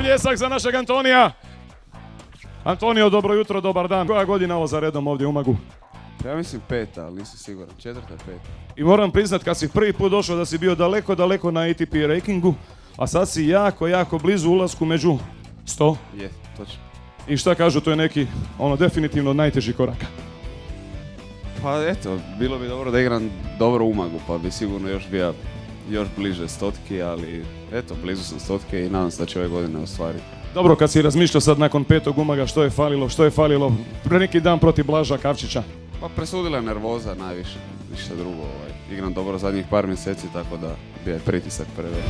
pljesak za našeg Antonija. Antonio, dobro jutro, dobar dan. Koja godina ovo za redom ovdje u Umagu? Ja mislim 5, ali nisam siguran. 4. 5. I moram priznat, kad si prvi put došao da si bio daleko na ATP rankingu, a sad si jako blizu ulasku među 100. Je, točno. I šta kažu, to je neki, definitivno od najtežih koraka. Pa eto, bilo bi dobro da igram dobro Umagu, pa bi sigurno još bio još bliže 100-ki, ali eto, blizu sam 100-ke i nadam se da će ove godine ostvariti. Dobro, kad si razmišljao sad nakon 5. Umaga, što je falilo pre neki dan protiv Blaža Kavčića? Pa presudila je nervoza najviše, ništa drugo. Igram dobro zadnjih par mjeseci, tako da bio je pritisak prevelik.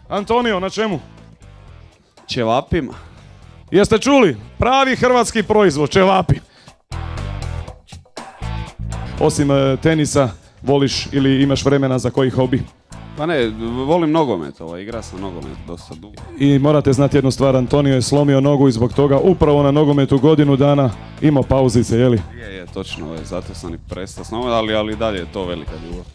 Antonio, na čemu? Ćevapima. Jeste čuli? Pravi hrvatski proizvod, ćevapi. Osim tenisa, voliš ili imaš vremena za koji hobi? Pa ne, volim nogomet, igra sam nogomet dosta dugo. I morate znati jednu stvar, Antonio je slomio nogu i zbog toga upravo na nogometu godinu dana imao pauzice, jeli? Je, točno, zato sam i prestao s nogomet, ali dalje je to velika ljubav.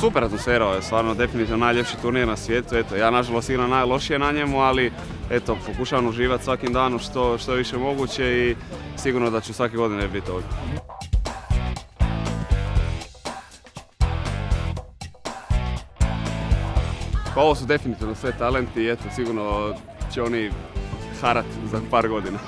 Super atmosfera, je stvarno definitivno najljepši turnir na svijetu. Eto, ja nažalost igram najlošije na njemu, ali eto, pokušavam uživati svakim danom što je više moguće i sigurno da ću svake godine biti ovdje. Pa ovo su definitivno sve talenti i eto, sigurno će oni harat za par godina.